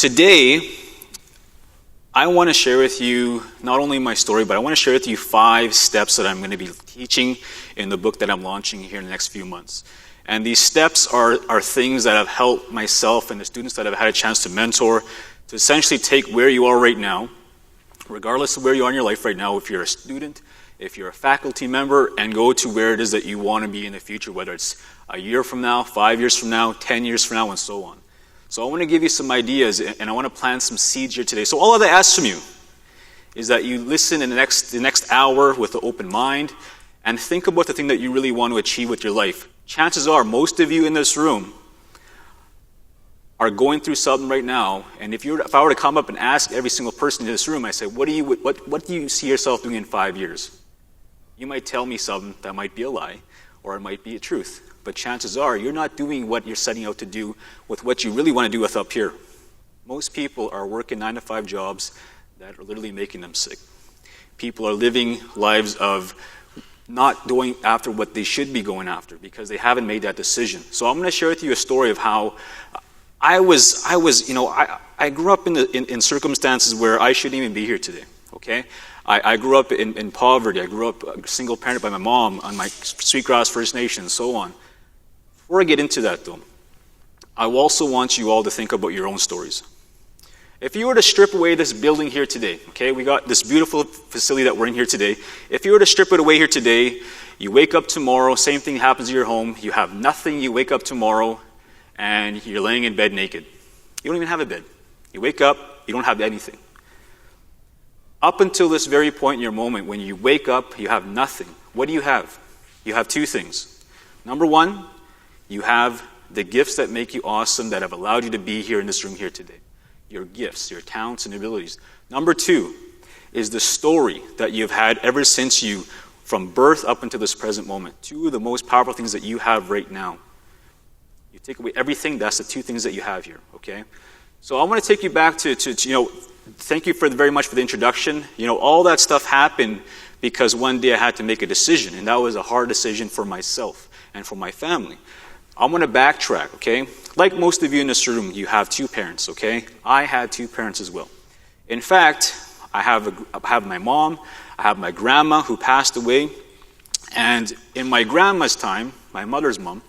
Today, I want to share with you not only my story, but I want to share with you 5 steps that I'm going to be teaching in the book that I'm launching here in the next few months. And these steps are things that have helped myself and the students that I've had a chance to mentor to essentially take where you are right now, regardless of where you are in your life right now, if you're a student, if you're a faculty member, and go to where it is that you want to be in the future, whether it's a year from now, 5 years from now, 10 years from now, and so on. So I want to give you some ideas, and I want to plant some seeds here today. So all that I ask from you is that you listen in the next hour with an open mind and think about the thing that you really want to achieve with your life. Chances are most of you in this room are going through something right now, and if I were to come up and ask every single person in this room, I say, what do you see yourself doing in 5 years? You might tell me something that might be a lie, or it might be a truth. But chances are you're not doing what you're setting out to do with what you really want to do with up here. Most people are working 9-to-5 jobs that are literally making them sick. People are living lives of not going after what they should be going after because they haven't made that decision. So I'm going to share with you a story of how I grew up in circumstances where I shouldn't even be here today. Okay, I grew up in poverty. I grew up a single parent by my mom on my Sweetgrass First Nation, and so on. Before I get into that, though, I also want you all to think about your own stories. If you were to strip away this building here today, okay, we got this beautiful facility that we're in here today. If you were to strip it away here today, you wake up tomorrow, same thing happens in your home, you have nothing, you wake up tomorrow, and you're laying in bed naked. You don't even have a bed. You wake up, you don't have anything. Up until this very point in your moment, when you wake up, you have nothing. What do you have? You have 2 things. Number 1, you have the gifts that make you awesome that have allowed you to be here in this room here today. Your gifts, your talents and abilities. Number 2 is the story that you've had ever since you, from birth up until this present moment. 2 of the most powerful things that you have right now. You take away everything, that's the 2 things that you have here, okay? So I want to take you back to thank you very much for the introduction. All that stuff happened because one day I had to make a decision, and that was a hard decision for myself and for my family. I'm going to backtrack, okay? Like most of you in this room, you have 2 parents, okay? I had 2 parents as well. In fact, I have my mom, I have my grandma who passed away, and in my grandma's time, my mother's mom,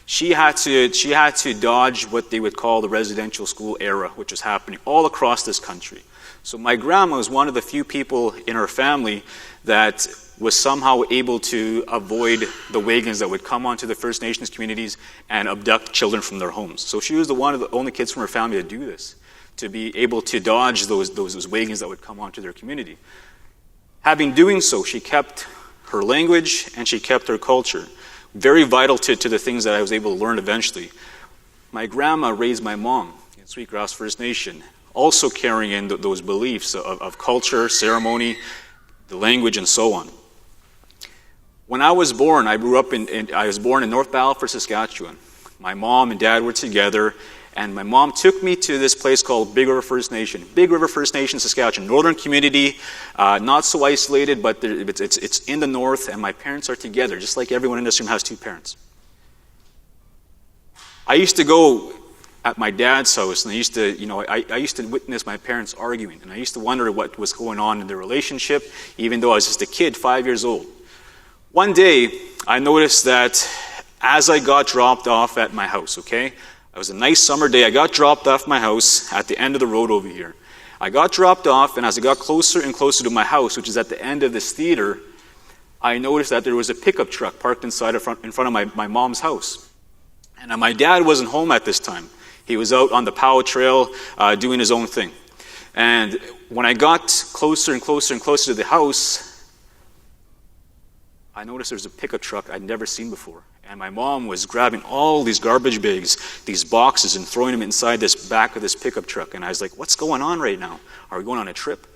she had to dodge what they would call the residential school era, which was happening all across this country. So my grandma was one of the few people in her family that was somehow able to avoid the Wiggins that would come onto the First Nations communities and abduct children from their homes. So she was one of the only kids from her family to do this, to be able to dodge those Wiggins that would come onto their community. Having doing so, she kept her language and she kept her culture. Very vital to the things that I was able to learn eventually. My grandma raised my mom in Sweetgrass First Nation, also carrying in those beliefs of culture, ceremony, the language, and so on. When I was born, I was born in North Battleford, Saskatchewan. My mom and dad were together, and my mom took me to this place called Big River First Nation. Big River First Nation, Saskatchewan, northern community, not so isolated, but it's in the north, and my parents are together, just like everyone in this room has 2 parents. I used to go at my dad's house, and I used to witness my parents arguing, and I used to wonder what was going on in their relationship, even though I was just a kid, 5 years old. One day, I noticed that as I got dropped off at my house, okay? It was a nice summer day. I got dropped off my house at the end of the road over here. I got dropped off, and as I got closer and closer to my house, which is at the end of this theater, I noticed that there was a pickup truck parked in front of my mom's house. And my dad wasn't home at this time. He was out on the Powell Trail doing his own thing. And when I got closer and closer and closer to the house, I noticed there was a pickup truck I'd never seen before. And my mom was grabbing all these garbage bags, these boxes, and throwing them inside this back of this pickup truck. And I was like, what's going on right now? Are we going on a trip?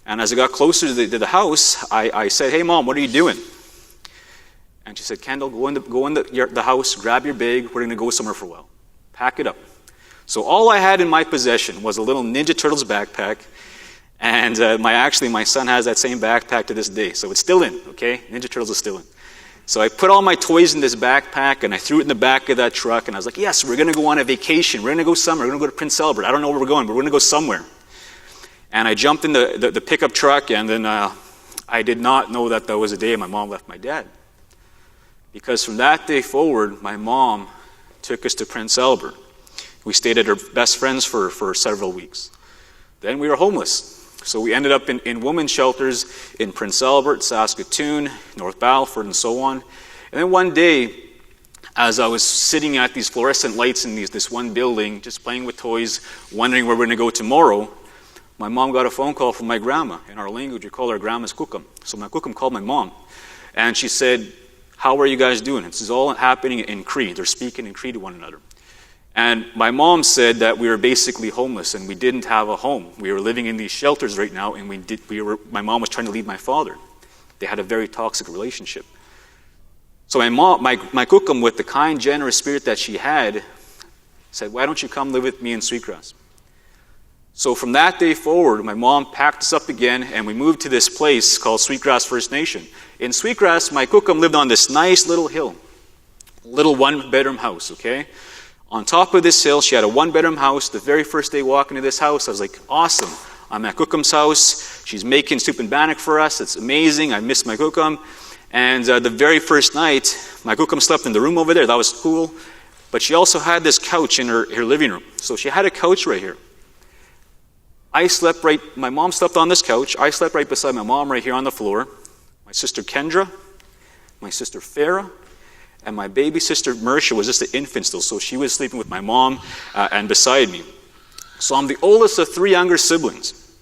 And as I got closer to the house, I said, hey, Mom, what are you doing? And she said, Kendal, go in the house, grab your bag. We're going to go somewhere for a while. Pack it up. So all I had in my possession was a little Ninja Turtles backpack. And my son has that same backpack to this day. So it's still in, okay? Ninja Turtles is still in. So I put all my toys in this backpack, and I threw it in the back of that truck, and I was like, yes, we're going to go on a vacation. We're going to go somewhere. We're going to go to Prince Albert. I don't know where we're going, but we're going to go somewhere. And I jumped in the pickup truck, and then I did not know that was the day my mom left my dad. Because from that day forward, my mom took us to Prince Albert. We stayed at her best friend's for several weeks. Then we were homeless. So we ended up in women's shelters in Prince Albert, Saskatoon, North Battleford, and so on. And then one day, as I was sitting at these fluorescent lights in this one building, just playing with toys, wondering where we're going to go tomorrow, my mom got a phone call from my grandma. In our language, we call her grandma's kukam. So my kukam called my mom, and she said, how are you guys doing? This is all happening in Cree. They're speaking in Cree to one another. And my mom said that we were basically homeless and we didn't have a home. We were living in these shelters right now, and my mom was trying to leave my father. They had a very toxic relationship. So my kukam, with the kind, generous spirit that she had, said, why don't you come live with me in Sweetgrass? So from that day forward, my mom packed us up again, and we moved to this place called Sweetgrass First Nation. In Sweetgrass, my kukam lived on this nice little hill, little one-bedroom house, okay? On top of this hill, she had a one-bedroom house. The very first day walking to this house, I was like, awesome. I'm at Kukum's house. She's making soup and bannock for us. It's amazing. I miss my Kukum. And the very first night, my Kukum slept in the room over there. That was cool. But she also had this couch in her living room. So she had a couch right here. My mom slept on this couch. I slept right beside my mom right here on the floor. My sister Kendra, my sister Farah, and my baby sister, Mersha, was just an infant still, so she was sleeping with my mom and beside me. So I'm the oldest of 3 younger siblings.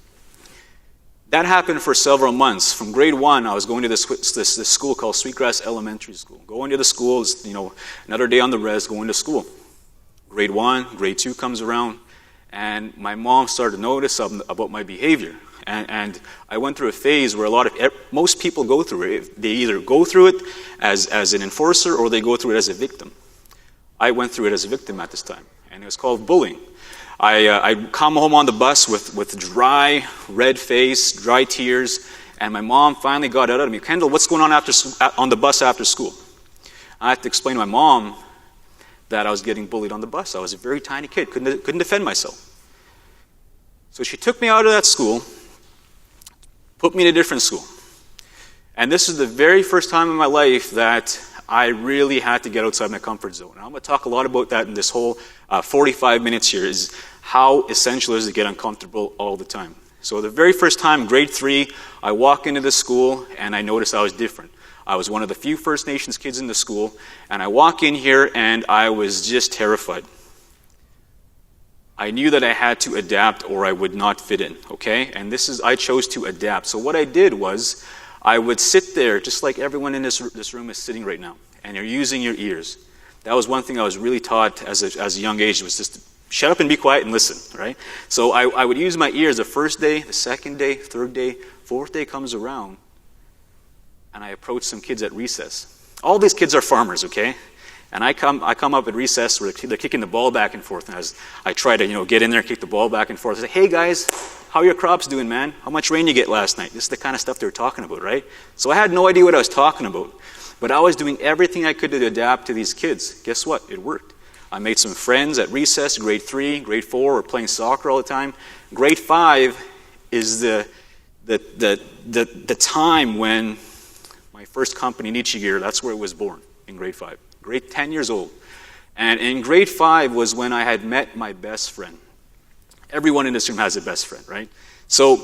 That happened for several months. From grade 1, I was going to this school called Sweetgrass Elementary School. Going to the school is, another day on the res, going to school. Grade 1, grade 2 comes around, and my mom started to notice something about my behavior. And I went through a phase where most people go through it. They either go through it as an enforcer or they go through it as a victim. I went through it as a victim at this time, and it was called bullying. I'd come home on the bus with dry, red face, dry tears, and my mom finally got out of me, Kendal, what's going on on the bus after school? I had to explain to my mom that I was getting bullied on the bus. I was a very tiny kid, couldn't defend myself. So she took me out of that school, put me in a different school. And this is the very first time in my life that I really had to get outside my comfort zone. And I'm going to talk a lot about that in this whole 45 minutes here, is how essential it is to get uncomfortable all the time. So the very first time, grade 3, I walk into the school and I noticed I was different. I was one of the few First Nations kids in the school, and I walk in here and I was just terrified. I knew that I had to adapt or I would not fit in, okay? And I chose to adapt. So what I did was, I would sit there just like everyone in this room is sitting right now, and you're using your ears. That was one thing I was really taught as a young age, was just to shut up and be quiet and listen, right? So I would use my ears the first day, the second day, third day, fourth day comes around, and I approach some kids at recess. All these kids are farmers, okay? And I come up at recess where they're kicking the ball back and forth. And as I try to, get in there, kick the ball back and forth, I say, hey guys, how are your crops doing, man? How much rain you get last night? This is the kind of stuff they were talking about, right? So I had no idea what I was talking about. But I was doing everything I could to adapt to these kids. Guess what? It worked. I made some friends at recess, grade 3, grade 4, we're playing soccer all the time. Grade 5 is the time when my first company, Nietzsche Gear, that's where it was born, in grade 5. Grade 10 years old. And in grade 5 was when I had met my best friend. Everyone in this room has a best friend, right? So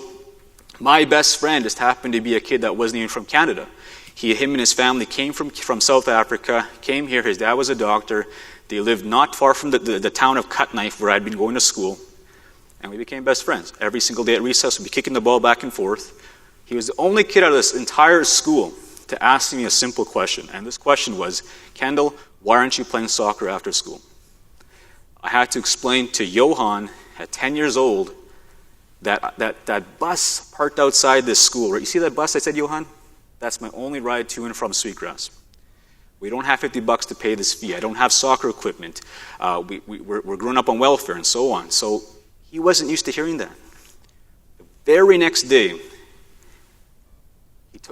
my best friend just happened to be a kid that wasn't even from Canada. Him and his family came from South Africa, came here. His dad was a doctor. They lived not far from the town of Cutknife where I'd been going to school. And we became best friends. Every single day at recess, we'd be kicking the ball back and forth. He was the only kid out of this entire school to ask me a simple question. And this question was, Kendal, why aren't you playing soccer after school? I had to explain to Johan at 10 years old that bus parked outside this school. Right? You see that bus I said, Johan? That's my only ride to and from Sweetgrass. We don't have $50 to pay this fee. I don't have soccer equipment. We're growing up on welfare and so on. So he wasn't used to hearing that. The very next day,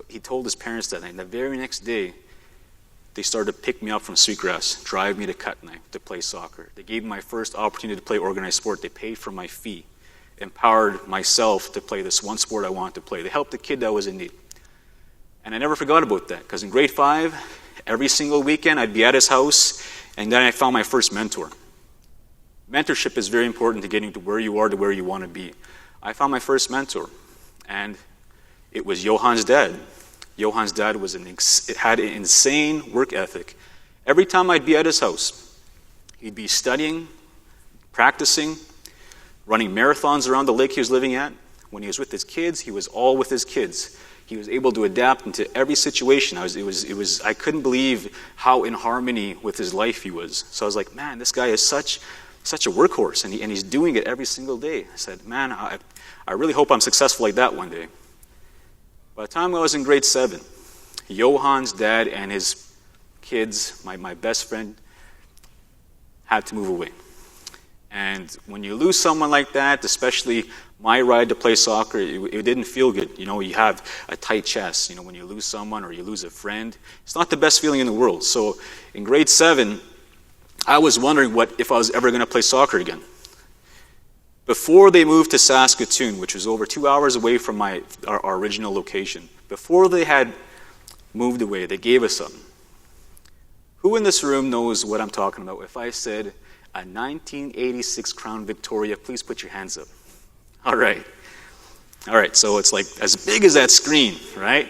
he told his parents that night. And the very next day, they started to pick me up from Sweetgrass, drive me to Kootenay to play soccer. They gave me my first opportunity to play organized sport. They paid for my fee, empowered myself to play this one sport I wanted to play. They helped the kid that was in need. And I never forgot about that, because in grade 5, every single weekend I'd be at his house, and then I found my first mentor. Mentorship is very important to getting to where you are, to where you want to be. I found my first mentor, and it was Johan's dad. Johan's dad had an insane work ethic. Every time I'd be at his house, he'd be studying, practicing, running marathons around the lake he was living at. When he was with his kids, he was all with his kids. He was able to adapt into every situation. I couldn't believe how in harmony with his life he was. So I was like, man, this guy is such a workhorse, and he's doing it every single day. I said, man, I really hope I'm successful like that one day. By the time I was in grade 7, Johan's dad and his kids, my best friend, had to move away. And when you lose someone like that, especially my ride to play soccer, it didn't feel good. You know, you have a tight chest. You know, when you lose someone or you lose a friend, it's not the best feeling in the world. So in grade 7, I was wondering if I was ever going to play soccer again. Before they moved to Saskatoon, which was over 2 hours away from our original location, before they had moved away, they gave us something. Who in this room knows what I'm talking about? If I said a 1986 Crown Victoria, please put your hands up. All right, so it's like as big as that screen, right?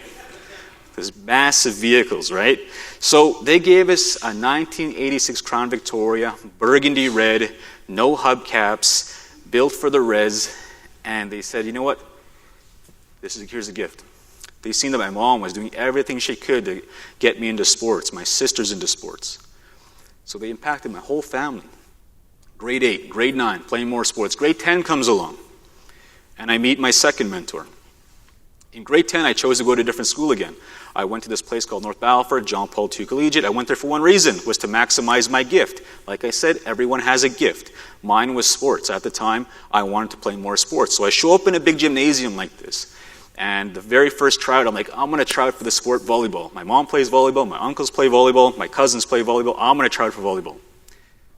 Those massive vehicles, right? So they gave us a 1986 Crown Victoria, burgundy red, no hubcaps, built for the res, and they said, you know what? Here's a gift. They seen that my mom was doing everything she could to get me into sports, my sisters into sports. So they impacted my whole family. Grade 8, grade 9, playing more sports. Grade 10 comes along, and I meet my second mentor. In grade 10, I chose to go to a different school again. I went to this place called North Battleford, John Paul II Collegiate. I went there for one reason, was to maximize my gift. Like I said, everyone has a gift. Mine was sports. At the time, I wanted to play more sports. So I show up in a big gymnasium like this. And the very first tryout, I'm like, I'm going to try out for the sport volleyball. My mom plays volleyball, my uncles play volleyball, my cousins play volleyball. I'm going to try out for volleyball.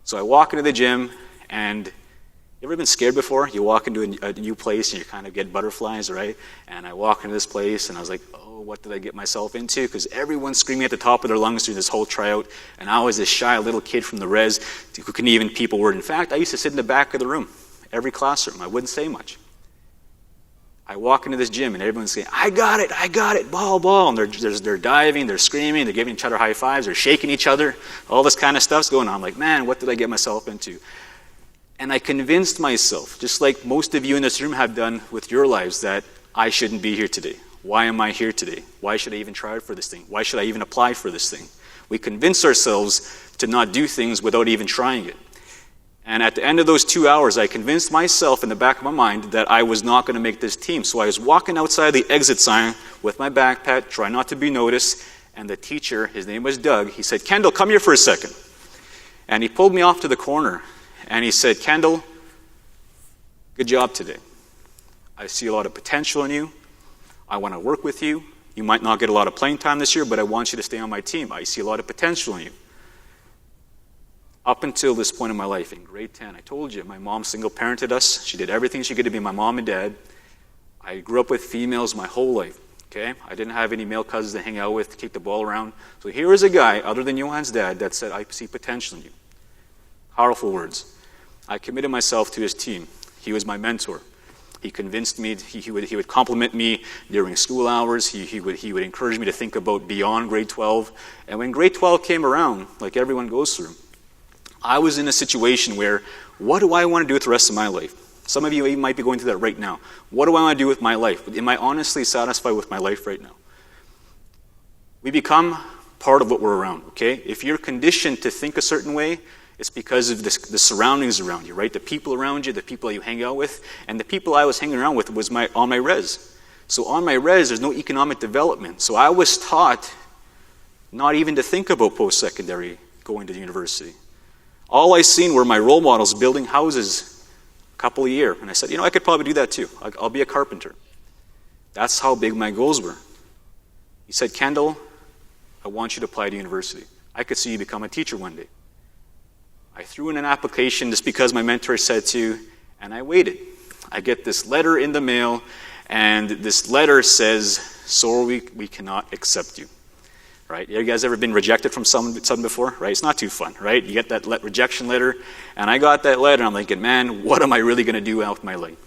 So I walk into the gym, and you ever been scared before? You walk into a new place and you kind of get butterflies, right? And I walk into this place and I was like, oh, what did I get myself into? Because everyone's screaming at the top of their lungs during this whole tryout, and I was this shy little kid from the res who couldn't even peep a word. In fact, I used to sit in the back of the room, every classroom. I wouldn't say much. I walk into this gym and everyone's saying, I got it, ball. And they're diving, they're screaming, they're giving each other high fives, they're shaking each other. All this kind of stuff's going on. I'm like, man, what did I get myself into? And I convinced myself, just like most of you in this room have done with your lives, that I shouldn't be here today. Why am I here today? Why should I even try for this thing? Why should I even apply for this thing? We convince ourselves to not do things without even trying it. And at the end of those 2 hours, I convinced myself in the back of my mind that I was not going to make this team. So I was walking outside the exit sign with my backpack, trying not to be noticed, and the teacher, his name was Doug, he said, Kendal, come here for a second. And he pulled me off to the corner, and he said, Kendal, good job today. I see a lot of potential in you. I want to work with you. You might not get a lot of playing time this year, but I want you to stay on my team. I see a lot of potential in you. Up until this point in my life, in grade 10, I told you, my mom single-parented us. She did everything she could to be my mom and dad. I grew up with females my whole life, okay? I didn't have any male cousins to hang out with, to kick the ball around. So here is a guy, other than Johan's dad, that said, I see potential in you. Powerful words. I committed myself to his team. He was my mentor. He convinced me, he would compliment me during school hours. He would encourage me to think about beyond grade 12. And when grade 12 came around, like everyone goes through, I was in a situation where, what do I want to do with the rest of my life? Some of you might be going through that right now. What do I want to do with my life? Am I honestly satisfied with my life right now? We become part of what we're around, okay? If you're conditioned to think a certain way, it's because of the surroundings around you, right? The people around you, the people you hang out with, and the people I was hanging around with was on my res. So on my res, there's no economic development. So I was taught not even to think about post-secondary going to the university. All I seen were my role models building houses a couple a year. And I said, I could probably do that too. I'll be a carpenter. That's how big my goals were. He said, Kendal, I want you to apply to university. I could see you become a teacher one day. I threw in an application just because my mentor said to, and I waited. I get this letter in the mail, and this letter says, sorry, we cannot accept you. Right? You guys ever been rejected from something before? Right? It's not too fun, right? You get that rejection letter, and I got that letter, and I'm thinking, man, what am I really going to do out with my life?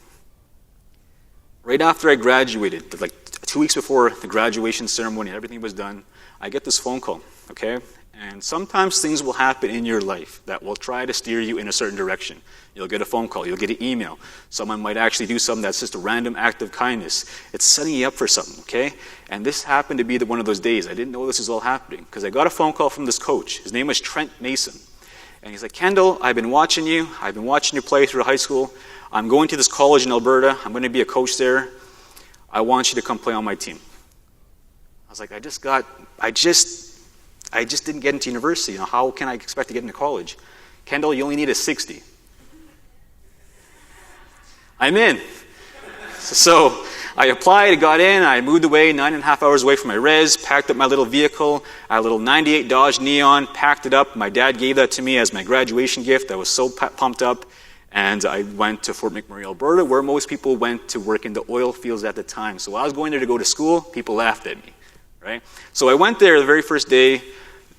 Right after I graduated, like 2 weeks before the graduation ceremony, everything was done, I get this phone call, okay? And sometimes things will happen in your life that will try to steer you in a certain direction. You'll get a phone call, you'll get an email. Someone might actually do something that's just a random act of kindness. It's setting you up for something, okay? And this happened to be one of those days. I didn't know this was all happening because I got a phone call from this coach. His name was Trent Mason. And he's like, Kendal, I've been watching you. I've been watching you play through high school. I'm going to this college in Alberta. I'm going to be a coach there. I want you to come play on my team. I was like, I just didn't get into university. How can I expect to get into college? Kendal, you only need a 60. I'm in. So I applied, I got in, I moved away 9.5 hours away from my res, packed up my little vehicle, a little 98 Dodge Neon, packed it up. My dad gave that to me as my graduation gift. I was so pumped up. And I went to Fort McMurray, Alberta, where most people went to work in the oil fields at the time. So when I was going there to go to school, people laughed at me, right? So I went there the very first day.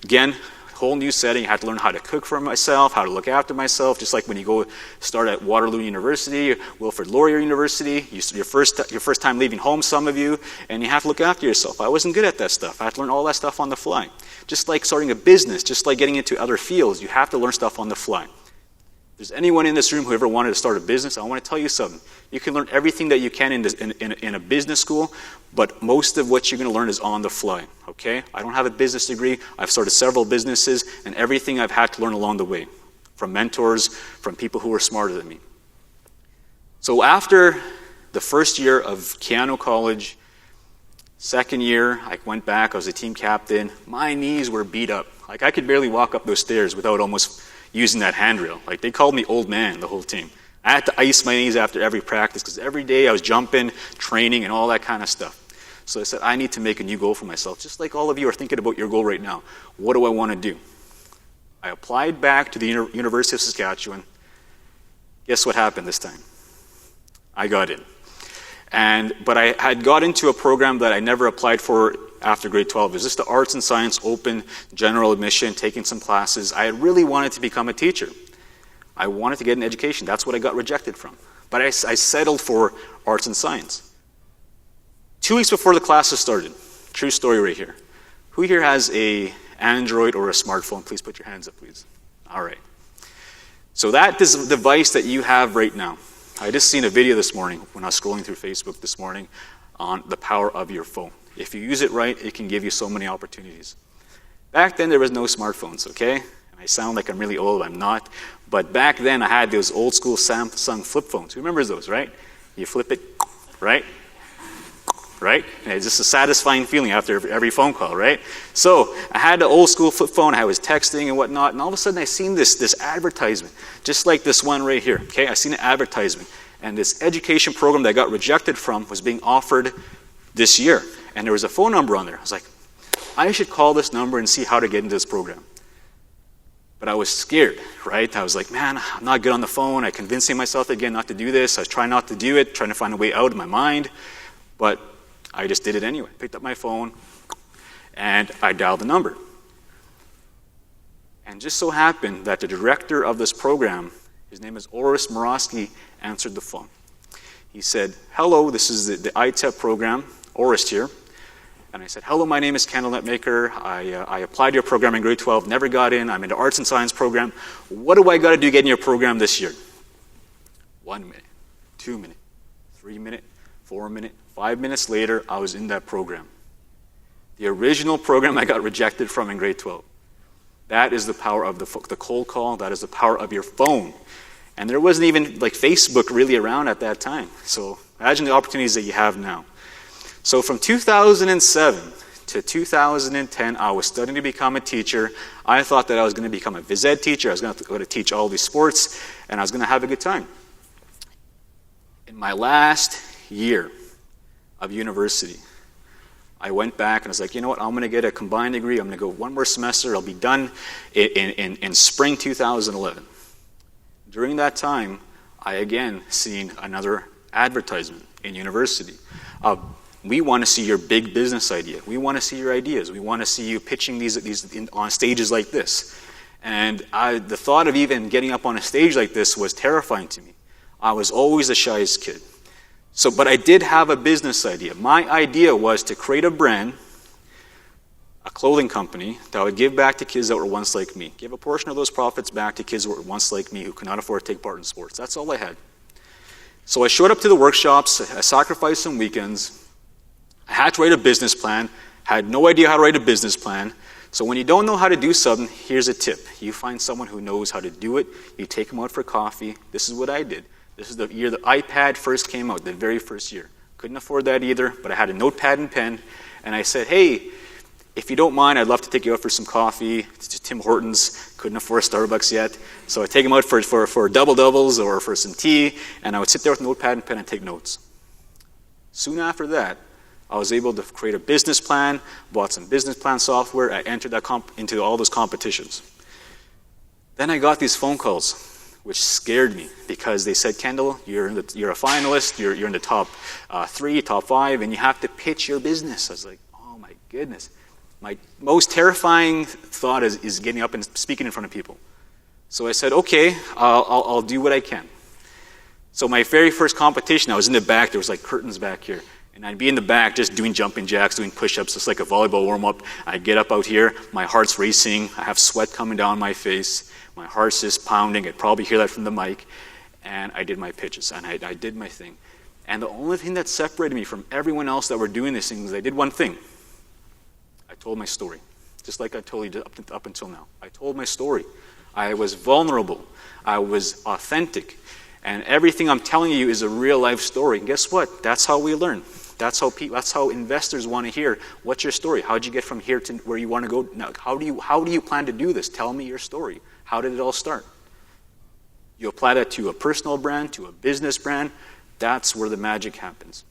Again, whole new setting. I had to learn how to cook for myself, how to look after myself, just like when you go start at Waterloo University, Wilfred Laurier University, your first time leaving home, some of you, and you have to look after yourself. I wasn't good at that stuff. I had to learn all that stuff on the fly. Just like starting a business, just like getting into other fields, you have to learn stuff on the fly. If there's anyone in this room who ever wanted to start a business, I want to tell you something. You can learn everything that you can in a business school, but most of what you're going to learn is on the fly, okay? I don't have a business degree. I've started several businesses, and everything I've had to learn along the way, from mentors, from people who are smarter than me. So after the first year of Keynote College, second year, I went back. I was a team captain. My knees were beat up. Like, I could barely walk up those stairs without almost using that handrail. Like, they called me old man, the whole team. I had to ice my knees after every practice because every day I was jumping, training, and all that kind of stuff. So I said, I need to make a new goal for myself, just like all of you are thinking about your goal right now. What do I want to do? I applied back to the University of Saskatchewan. Guess what happened this time? I got in. But I had got into a program that I never applied for after grade 12. It was just the arts and science open general admission, taking some classes. I really wanted to become a teacher. I wanted to get an education. That's what I got rejected from. But I settled for arts and science. 2 weeks before the classes started, true story right here. Who here has a Android or a smartphone? Please put your hands up, please. All right. So that is the device that you have right now. I just seen a video this morning when I was scrolling through Facebook this morning on the power of your phone. If you use it right, it can give you so many opportunities. Back then, there was no smartphones, okay? And I sound like I'm really old. I'm not. But back then, I had those old school Samsung flip phones. Who remembers those, right? You flip it, right? Right? And it's just a satisfying feeling after every phone call, right? So I had the old school flip phone. I was texting and whatnot. And all of a sudden, I seen this advertisement, just like this one right here, okay? I seen an advertisement. And this education program that I got rejected from was being offered this year. And there was a phone number on there. I was like, I should call this number and see how to get into this program. But I was scared, right? I was like, man, I'm not good on the phone. I'm convincing myself again not to do this. I was trying not to do it, trying to find a way out of my mind. But I just did it anyway. Picked up my phone, and I dialed the number. And just so happened that the director of this program, his name is Oris Morosky, answered the phone. He said, hello, this is the ITEP program, Oris here. And I said, hello, my name is Kendal Netmaker. I applied to your program in grade 12, never got in. I'm in the arts and science program. What do I got to do to get in your program this year? 1 minute, 2 minutes, 3 minutes, 4 minutes, 5 minutes later, I was in that program. The original program I got rejected from in grade 12. That is the power of the cold call. That is the power of your phone. And there wasn't even like Facebook really around at that time. So imagine the opportunities that you have now. So from 2007 to 2010, I was studying to become a teacher. I thought that I was going to become a phys ed teacher. I was going to go to teach all these sports, and I was going to have a good time. In my last year of university, I went back and I was like, you know what, I'm going to get a combined degree. I'm going to go one more semester. I'll be done in spring 2011. During that time, I again seen another advertisement in university. We want to see your big business idea. We want to see your ideas. We want to see you pitching these on stages like this. And the thought of even getting up on a stage like this was terrifying to me. I was always the shyest kid. But I did have a business idea. My idea was to create a brand, a clothing company, that would give back to kids that were once like me. Give a portion of those profits back to kids who were once like me who could not afford to take part in sports. That's all I had. So I showed up to the workshops. I sacrificed some weekends. I had to write a business plan. Had no idea how to write a business plan. So when you don't know how to do something, here's a tip. You find someone who knows how to do it. You take them out for coffee. This is what I did. This is the year the iPad first came out, the very first year. Couldn't afford that either, but I had a notepad and pen, and I said, hey, if you don't mind, I'd love to take you out for some coffee to Tim Hortons. Couldn't afford Starbucks yet. So I'd take them out for double-doubles or for some tea, and I would sit there with a notepad and pen and take notes. Soon after that, I was able to create a business plan, bought some business plan software. I entered into all those competitions. Then I got these phone calls, which scared me because they said, Kendal, you're a finalist, you're in the top 3, top 5, and you have to pitch your business. I was like, oh my goodness. My most terrifying thought is getting up and speaking in front of people. So I said, okay, I'll do what I can. So my very first competition, I was in the back, there was like curtains back here. And I'd be in the back just doing jumping jacks, doing push-ups, just like a volleyball warm-up. I'd get up out here, my heart's racing, I have sweat coming down my face. My heart's just pounding. I'd probably hear that from the mic. And I did my pitches, and I did my thing. And the only thing that separated me from everyone else that were doing these things is I did one thing. I told my story, just like I told you up until now. I told my story. I was vulnerable. I was authentic. And everything I'm telling you is a real-life story. And guess what? That's how we learn. That's how investors want to hear, what's your story? How did you get from here to where you want to go? Now, how do you plan to do this? Tell me your story. How did it all start? You apply that to a personal brand, to a business brand. That's where the magic happens.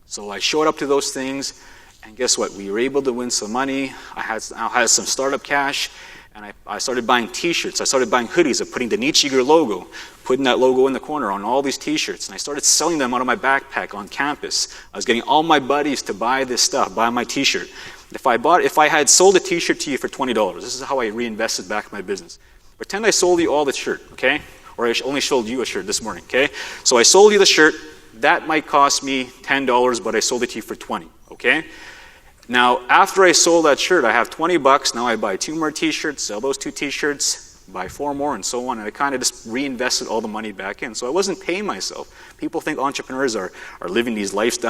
So I showed up to those things, and guess what? We were able to win some money. I had some startup cash, and I started buying T-shirts. I started buying hoodies of putting the Nietzscheger logo, putting that logo in the corner on all these T-shirts, and I started selling them out of my backpack on campus. I was getting all my buddies to buy this stuff, buy my T-shirt. If I had sold a T-shirt to you for $20, this is how I reinvested back in my business. Pretend I sold you all the shirt, okay? Or I only sold you a shirt this morning, okay? So I sold you the shirt. That might cost me $10, but I sold it to you for $20, okay? Now, after I sold that shirt, I have $20. Now I buy 2 more T-shirts, sell those 2 T-shirts, buy 4 more, and so on. And I kind of just reinvested all the money back in. So I wasn't paying myself. People think entrepreneurs are living these luxury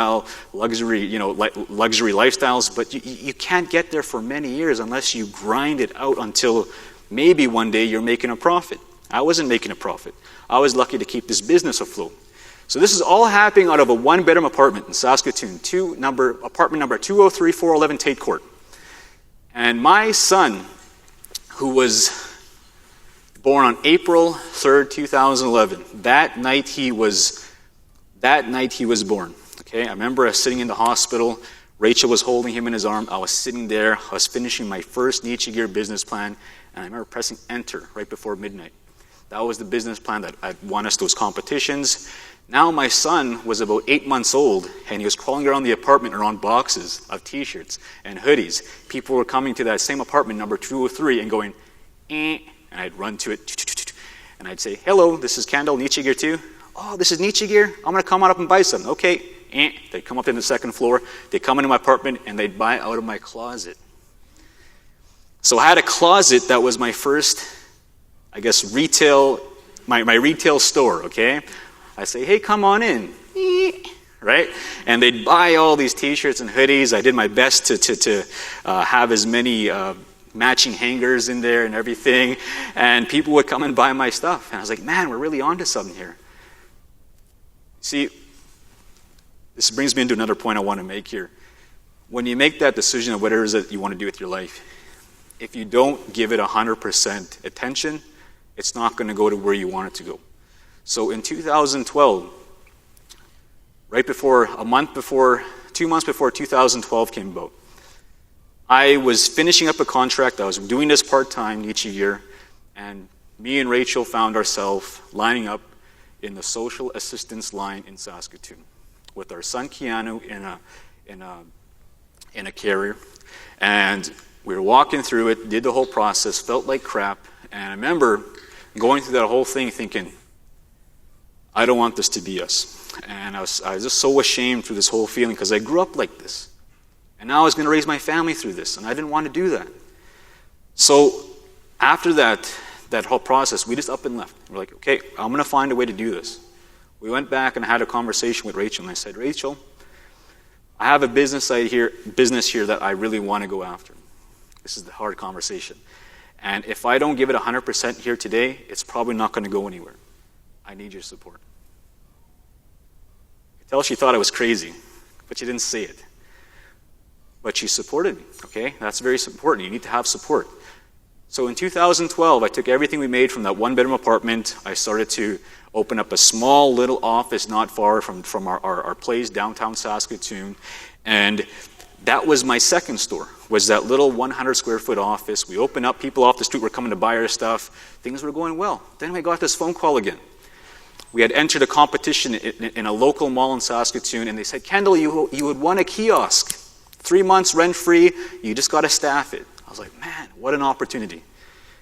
lifestyles, but you can't get there for many years unless you grind it out until maybe one day you're making a profit. I wasn't making a profit. I was lucky to keep this business afloat. So this is all happening out of a 1-bedroom apartment in Saskatoon, apartment number 203-411 Tate Court. And my son, who was born on April 3rd, 2011, that night he was born. Okay, I remember us sitting in the hospital. Rachel was holding him in his arm. I was sitting there. I was finishing my first Nietzscheger business plan, and I remember pressing enter right before midnight. That was the business plan that I won us those competitions. Now my son was about 8 months old, and he was crawling around the apartment around boxes of T-shirts and hoodies. People were coming to that same apartment, number 203, and going, and I'd run to it, and I'd say, hello, this is Kendal, Nietzscheger too. Oh, this is Nietzscheger? I'm going to come on up and buy some. Okay. They'd come up to the second floor, they'd come into my apartment, and they'd buy out of my closet. So I had a closet that was my first, I guess, retail, my retail store, okay? I say, hey, come on in, right? And they'd buy all these T-shirts and hoodies. I did my best to have as many matching hangers in there and everything, and people would come and buy my stuff. And I was like, man, we're really onto something here. See, this brings me into another point I want to make here. When you make that decision of whatever it is that you want to do with your life, if you don't give it 100% attention, it's not going to go to where you want it to go. So in 2012, a month before 2 months before 2012 came about. I was finishing up a contract. I was doing this part-time each year, and me and Rachel found ourselves lining up in the social assistance line in Saskatoon with our son Keanu in a carrier. And we were walking through it, did the whole process, felt like crap. And I remember going through that whole thing thinking, I don't want this to be us. And I was just so ashamed through this whole feeling because I grew up like this. And now I was going to raise my family through this, and I didn't want to do that. So after that whole process, we just up and left. We're like, okay, I'm going to find a way to do this. We went back and had a conversation with Rachel, and I said, Rachel, I have a business here that I really want to go after. This is the hard conversation. And if I don't give it 100% here today, it's probably not going to go anywhere. I need your support. I could tell she thought I was crazy, but she didn't say it. But she supported me, okay? That's very important. You need to have support. So in 2012, I took everything we made from that one-bedroom apartment. I started to open up a small little office not far from our place downtown Saskatoon. And that was my second store, was that little 100-square-foot office. We opened up. People off the street were coming to buy our stuff. Things were going well. Then we got this phone call again. We had entered a competition in a local mall in Saskatoon, and they said, Kendal, you had won a kiosk. 3 months rent-free, you just got to staff it. I was like, man, what an opportunity.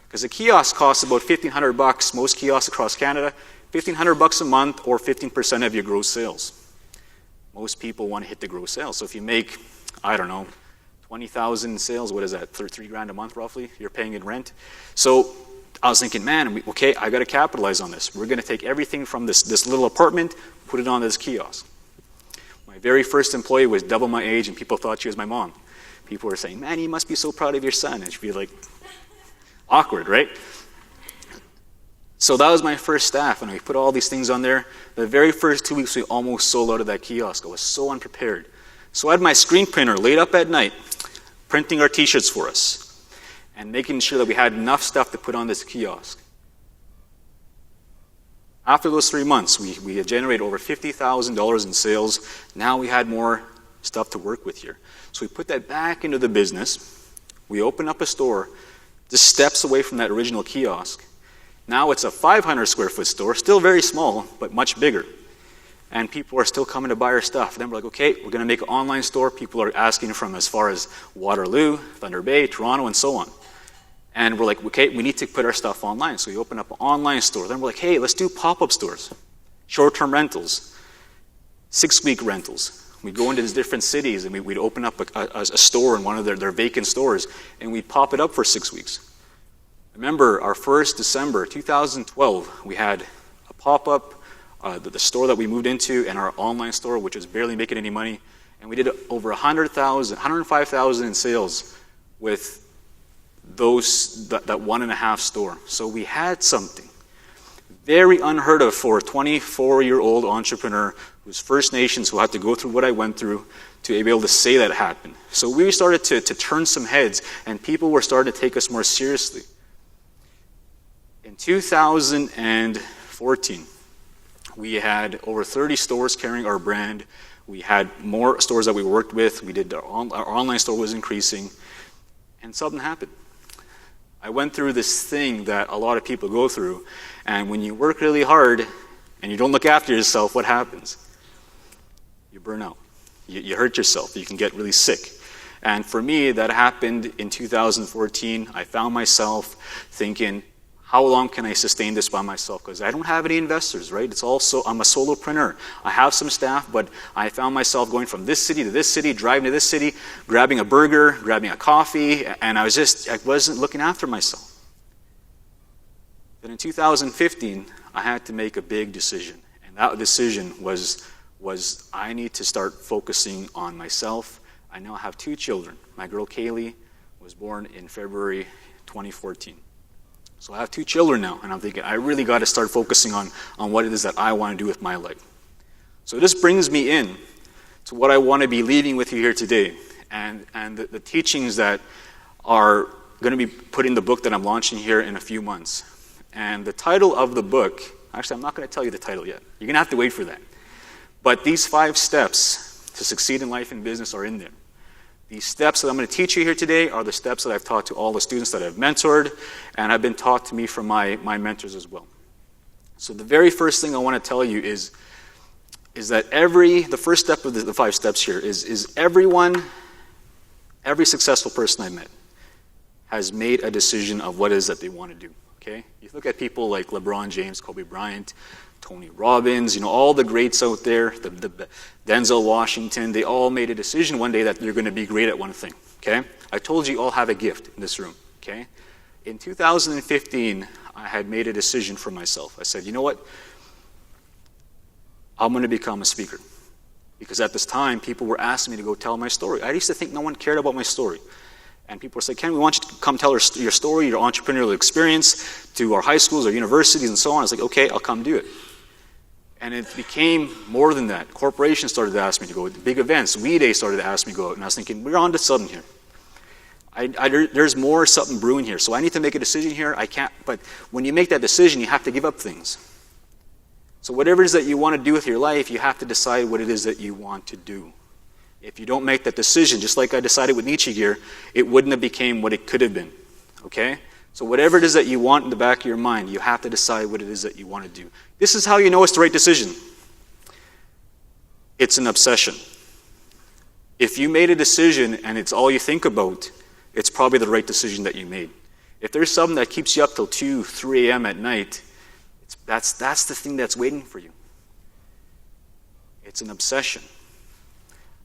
Because a kiosk costs about $1,500, most kiosks across Canada, $1,500 a month or 15% of your gross sales. Most people want to hit the gross sales. So if you make, I don't know, 20,000 sales, what is that, $3,000 a month roughly, you're paying in rent. So I was thinking, man, okay, I got to capitalize on this. We're going to take everything from this little apartment, put it on this kiosk. My very first employee was double my age, and people thought she was my mom. People were saying, man, you must be so proud of your son. And she'd be like, awkward, right? So that was my first staff, and we put all these things on there. The very first 2 weeks, we almost sold out of that kiosk. I was so unprepared. So I had my screen printer laid up at night, printing our T-shirts for us, and making sure that we had enough stuff to put on this kiosk. After those 3 months, we had generated over $50,000 in sales. Now we had more stuff to work with here. So we put that back into the business. We opened up a store just steps away from that original kiosk. Now it's a 500-square-foot store, still very small, but much bigger. And people are still coming to buy our stuff. Then we're like, okay, we're going to make an online store. People are asking from as far as Waterloo, Thunder Bay, Toronto, and so on. And we're like, okay, we need to put our stuff online. So we open up an online store. Then we're like, hey, let's do pop-up stores, short-term rentals, 6-week rentals. We'd go into these different cities, and we'd open up a store in one of their vacant stores, and we'd pop it up for 6 weeks. Remember, our first December 2012, we had a pop-up, the store that we moved into, and our online store, which was barely making any money. And we did over 105,000 in sales with that 1.5 store. So we had something very unheard of for a 24-year-old entrepreneur who's First Nations, who had to go through what I went through to be able to say that happened. So we started to turn some heads, and people were starting to take us more seriously. In 2014, we had over 30 stores carrying our brand. We had more stores that we worked with. We did our online store was increasing, and something happened. I went through this thing that a lot of people go through, and when you work really hard and you don't look after yourself, what happens? You burn out. You hurt yourself. You can get really sick. And for me, that happened in 2014. I found myself thinking, how long can I sustain this by myself? Because I don't have any investors, right? I'm a solopreneur. I have some staff, but I found myself going from this city to this city, driving to this city, grabbing a burger, grabbing a coffee, and I wasn't looking after myself. Then in 2015, I had to make a big decision. And that decision was I need to start focusing on myself. I now have 2 children. My girl Kaylee was born in February 2014. So I have 2 children now, and I'm thinking, I really got to start focusing on what it is that I want to do with my life. So this brings me in to what I want to be leaving with you here today, and the teachings that are going to be put in the book that I'm launching here in a few months. And the title of the book, actually I'm not going to tell you the title yet. You're going to have to wait for that. But these 5 steps to succeed in life and business are in there. These steps that I'm going to teach you here today are the steps that I've taught to all the students that I've mentored and have been taught to me from my mentors as well. So the very first thing I want to tell you is that the first step of the 5 steps here is every successful person I met has made a decision of what it is that they want to do, okay? You look at people like LeBron James, Kobe Bryant, Tony Robbins, all the greats out there, the Denzel Washington, they all made a decision one day that they're going to be great at one thing, okay? I told you all have a gift in this room, okay? In 2015, I had made a decision for myself. I said, you know what? I'm going to become a speaker. Because at this time, people were asking me to go tell my story. I used to think no one cared about my story. And people were saying, Ken, we want you to come tell your story, your entrepreneurial experience to our high schools or universities and so on. I was like, okay, I'll come do it. And it became more than that. Corporations started to ask me to go to big events. WeDay started to ask me to go out. And I was thinking, we're on to something here. There's more something brewing here. So I need to make a decision here. I can't. But when you make that decision, you have to give up things. So whatever it is that you want to do with your life, you have to decide what it is that you want to do. If you don't make that decision, just like I decided with Nietzsche gear, it wouldn't have became what it could have been. Okay? So whatever it is that you want in the back of your mind, you have to decide what it is that you want to do. This is how you know it's the right decision. It's an obsession. If you made a decision and it's all you think about, it's probably the right decision that you made. If there's something that keeps you up till 2, 3 a.m. at night, that's the thing that's waiting for you. It's an obsession.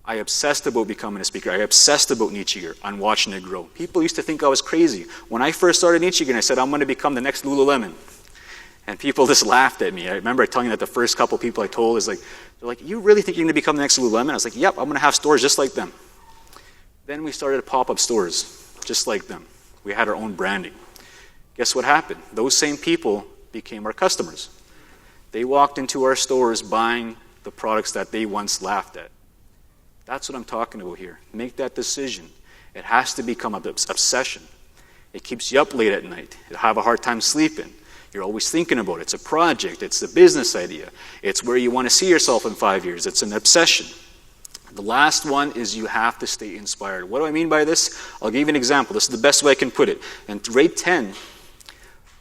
I obsessed about becoming a speaker. I obsessed about Nietzsche gear on watching it grow. People used to think I was crazy. When I first started Nietzsche gear, I said, I'm going to become the next Lululemon. And people just laughed at me. I remember telling you that the first couple people I told is they're like, you really think you're going to become the next Lululemon? I was like, yep, I'm going to have stores just like them. Then we started pop-up stores just like them. We had our own branding. Guess what happened? Those same people became our customers. They walked into our stores buying the products that they once laughed at. That's what I'm talking about here. Make that decision. It has to become an obsession. It keeps you up late at night. You have a hard time sleeping. You're always thinking about it. It's a project. It's a business idea. It's where you want to see yourself in 5 years. It's an obsession. The last one is you have to stay inspired. What do I mean by this? I'll give you an example. This is the best way I can put it. In grade 10,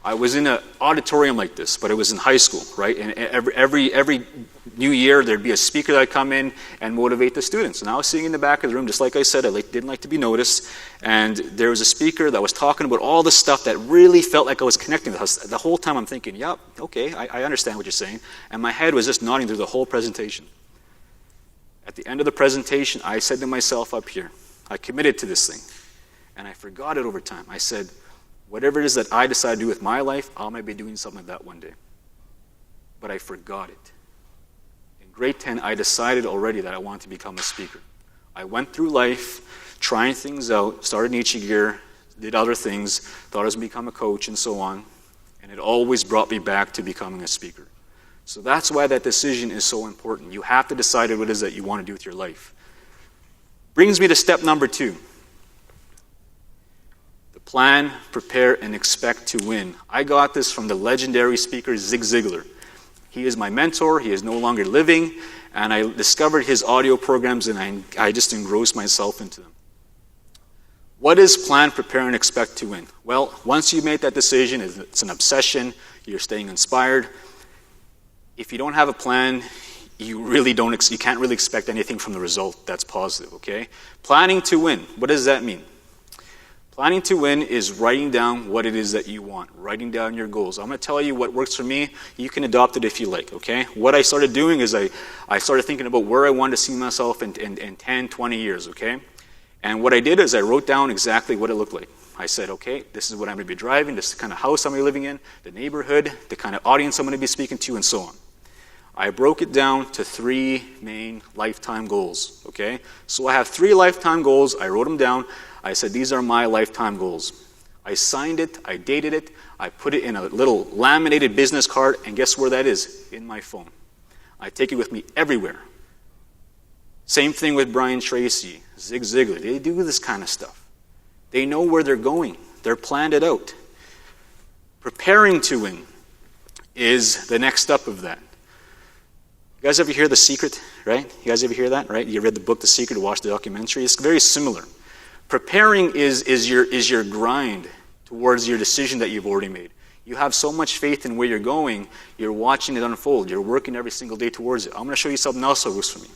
I was in an auditorium like this, but it was in high school, right? And every new year, there'd be a speaker that would come in and motivate the students. And I was sitting in the back of the room, just like I said, I didn't like to be noticed. And there was a speaker that was talking about all the stuff that really felt like I was connecting with us. The whole time I'm thinking, yep, okay, I understand what you're saying. And my head was just nodding through the whole presentation. At the end of the presentation, I said to myself up here, I committed to this thing. And I forgot it over time. I said, whatever it is that I decide to do with my life, I might be doing something like that one day. But I forgot it. In grade 10, I decided already that I wanted to become a speaker. I went through life, trying things out, started Nietzsche gear, did other things, thought I was going to become a coach and so on. And it always brought me back to becoming a speaker. So that's why that decision is so important. You have to decide what it is that you want to do with your life. Brings me to step number 2. Plan, prepare, and expect to win. I got this from the legendary speaker Zig Ziglar. He is my mentor. He is no longer living. And I discovered his audio programs, and I just engrossed myself into them. What is plan, prepare, and expect to win? Well, once you make that decision, it's an obsession. You're staying inspired. If you don't have a plan, you can't really expect anything from the result that's positive, okay? Planning to win. What does that mean? Planning to win is writing down what it is that you want, writing down your goals. I'm going to tell you what works for me. You can adopt it if you like, okay? What I started doing is I started thinking about where I wanted to see myself in 10, 20 years, okay? And what I did is I wrote down exactly what it looked like. I said, okay, this is what I'm going to be driving, this is the kind of house I'm going to be living in, the neighborhood, the kind of audience I'm going to be speaking to, and so on. I broke it down to 3 main lifetime goals, okay? So I have 3 lifetime goals. I wrote them down. I said, these are my lifetime goals. I signed it, I dated it, I put it in a little laminated business card, and guess where that is? In my phone. I take it with me everywhere. Same thing with Brian Tracy, Zig Ziglar. They do this kind of stuff. They know where they're going. They're planned it out. Preparing to win is the next step of that. You guys ever hear The Secret, right? You guys ever hear that, right? You read the book The Secret, watched the documentary. It's very similar. Preparing is your grind towards your decision that you've already made. You have so much faith in where you're going, you're watching it unfold. You're working every single day towards it. I'm going to show you something else that works for me.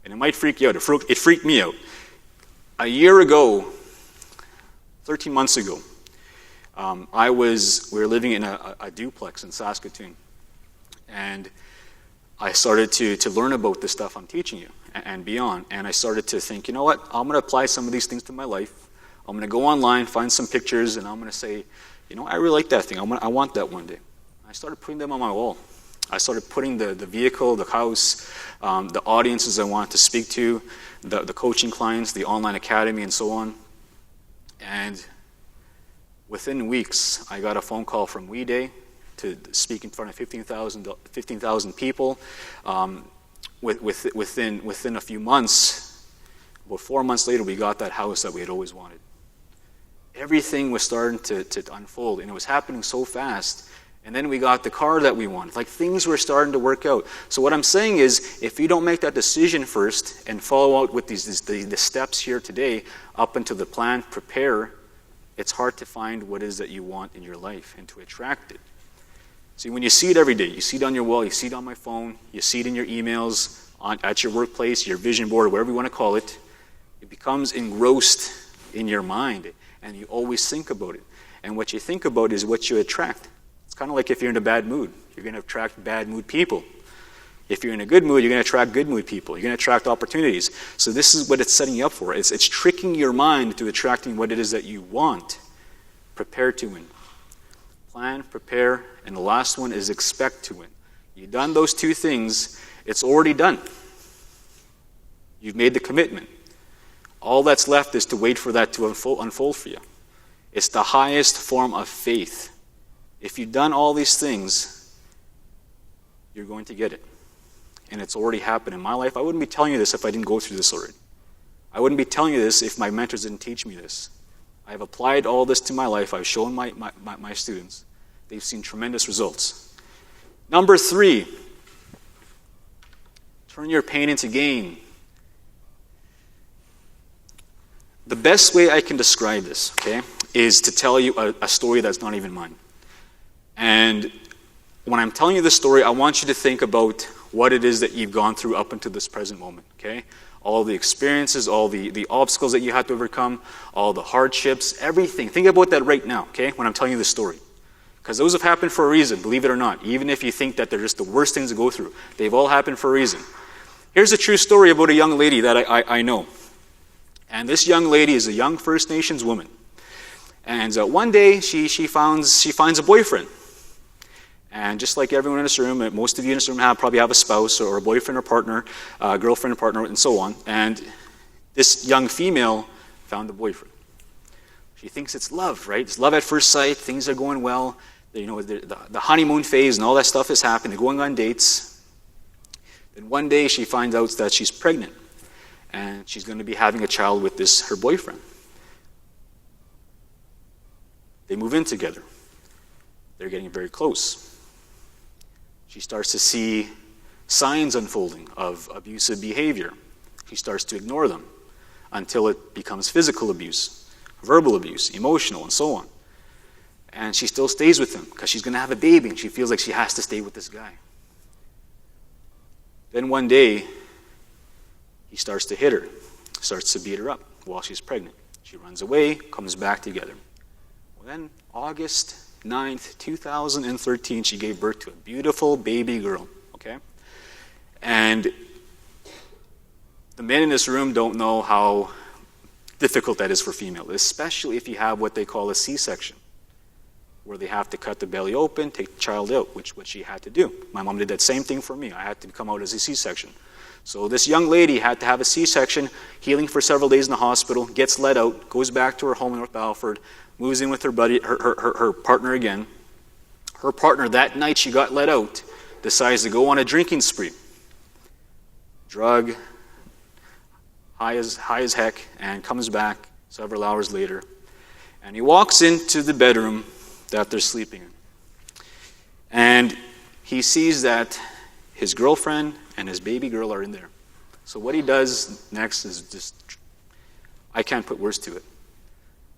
And it might freak you out. It freaked me out. A year ago, 13 months ago, we were living in a duplex in Saskatoon. And I started to learn about this stuff I'm teaching you and beyond. And I started to think, you know what? I'm going to apply some of these things to my life. I'm going to go online, find some pictures, and I'm going to say, you know, I really like that thing. I want that one day. I started putting them on my wall. I started putting the vehicle, the house, the audiences I wanted to speak to, the coaching clients, the online academy, and so on. And within weeks, I got a phone call from WeDay to speak in front of 15,000 people. Within a few months, about 4 months later, we got that house that we had always wanted. Everything was starting to unfold, and it was happening so fast. And then we got the car that we wanted. Like, things were starting to work out. So what I'm saying is, if you don't make that decision first and follow out with the steps here today, up until the plan, prepare, it's hard to find what it is that you want in your life and to attract it. See, when you see it every day, you see it on your wall, you see it on my phone, you see it in your emails, at your workplace, your vision board, whatever you want to call it, it becomes engrossed in your mind, and you always think about it. And what you think about is what you attract. It's kind of like if you're in a bad mood, you're going to attract bad mood people. If you're in a good mood, you're going to attract good mood people. You're going to attract opportunities. So this is what it's setting you up for. It's tricking your mind to attracting what it is that you want. Prepare to win. Plan, prepare, and the last one is expect to win. You've done those two things, it's already done. You've made the commitment. All that's left is to wait for that to unfold for you. It's the highest form of faith. If you've done all these things, you're going to get it. And it's already happened in my life. I wouldn't be telling you this if I didn't go through this already. I wouldn't be telling you this if my mentors didn't teach me this. I've applied all this to my life. I've shown my students. They've seen tremendous results. Number 3, turn your pain into gain. The best way I can describe this, okay, is to tell you a story that's not even mine. And when I'm telling you this story, I want you to think about what it is that you've gone through up until this present moment, okay? All the experiences, all the obstacles that you had to overcome, all the hardships, everything. Think about that right now, okay, when I'm telling you this story. Because those have happened for a reason, believe it or not. Even if you think that they're just the worst things to go through, they've all happened for a reason. Here's a true story about a young lady that I know. And this young lady is a young First Nations woman. And one day she finds a boyfriend. And just like everyone in this room, most of you in this room probably have a spouse or a boyfriend or partner, girlfriend or partner, and so on. And this young female found a boyfriend. She thinks it's love, right? It's love at first sight. Things are going well. You know, the honeymoon phase and all that stuff is happening. They're going on dates. Then one day she finds out that she's pregnant. And she's going to be having a child with her boyfriend. They move in together. They're getting very close. She starts to see signs unfolding of abusive behavior. She starts to ignore them until it becomes physical abuse, verbal abuse, emotional, and so on. And she still stays with him because she's going to have a baby and she feels like she has to stay with this guy. Then one day, he starts to hit her, starts to beat her up while she's pregnant. She runs away, comes back together. Well, then, August 9th, 2013, she gave birth to a beautiful baby girl, okay? And the men in this room don't know how difficult that is for females, especially if you have what they call a C-section, where they have to cut the belly open, take the child out, which what she had to do. My mom did that same thing for me. I had to come out as a C-section. So this young lady had to have a C-section, healing for several days in the hospital, gets let out, goes back to her home in North Battleford, moves in with her buddy, her partner again. Her partner, that night she got let out, decides to go on a drinking spree. Drug, high as heck, and comes back several hours later. And he walks into the bedroom that they're sleeping in. And he sees that his girlfriend and his baby girl are in there. So what he does next is just, I can't put words to it.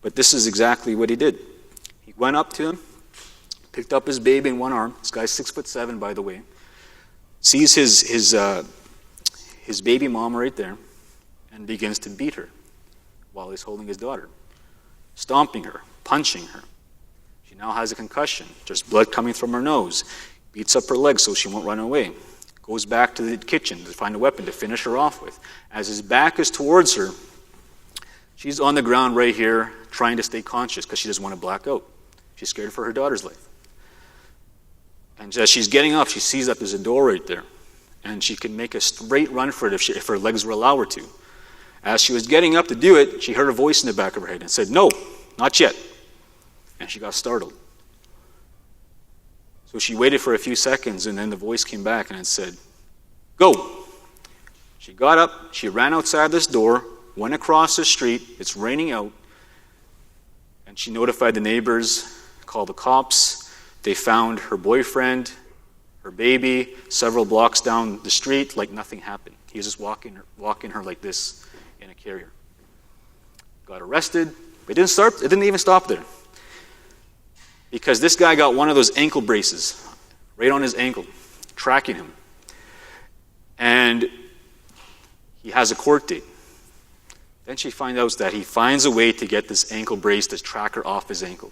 But this is exactly what he did. He went up to him, picked up his baby in one arm. This guy's 6'7", by the way. Sees his baby mom right there and begins to beat her while he's holding his daughter, stomping her, punching her. She now has a concussion. There's blood coming from her nose. Beats up her legs so she won't run away. Goes back to the kitchen to find a weapon to finish her off with. As his back is towards her, she's on the ground right here trying to stay conscious because she doesn't want to black out. She's scared for her daughter's life. And as she's getting up, she sees that there's a door right there. And she can make a straight run for it if her legs will allow her to. As she was getting up to do it, she heard a voice in the back of her head and said, "No, not yet." And she got startled. So she waited for a few seconds, and then the voice came back and it said, "Go." She got up, she ran outside this door, went across the street, it's raining out, and she notified the neighbors, called the cops. They found her boyfriend, her baby, several blocks down the street, like nothing happened. He was just walking her like this in a carrier. Got arrested, but it didn't even stop there. Because this guy got one of those ankle braces right on his ankle, tracking him. And he has a court date. Then she finds out that he finds a way to get this ankle brace, this tracker, off his ankle.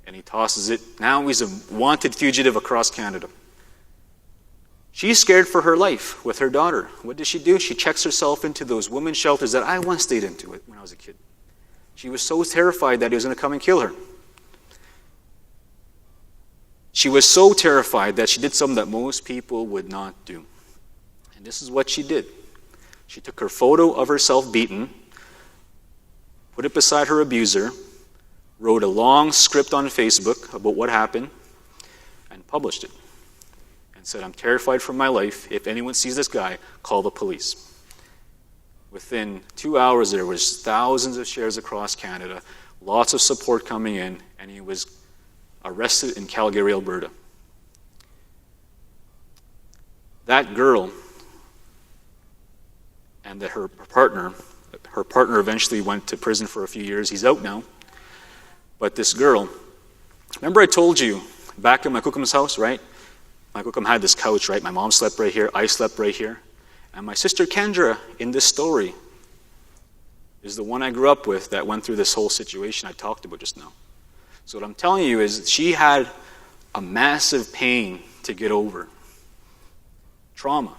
And he tosses it. Now he's a wanted fugitive across Canada. She's scared for her life with her daughter. What does she do? She checks herself into those women's shelters that I once stayed into when I was a kid. She was so terrified that he was going to come and kill her. She was so terrified that she did something that most people would not do. And this is what she did. She took her photo of herself beaten, put it beside her abuser, wrote a long script on Facebook about what happened, and published it. And said, "I'm terrified for my life. If anyone sees this guy, call the police." Within 2 hours, there was thousands of shares across Canada, lots of support coming in, and he was arrested in Calgary, Alberta. That girl and her partner eventually went to prison for a few years. He's out now. But this girl, remember I told you back in my kukum's house, right? My kukum had this couch, right? My mom slept right here, I slept right here. And my sister Kendra in this story is the one I grew up with that went through this whole situation I talked about just now. So what I'm telling you is she had a massive pain to get over. Trauma,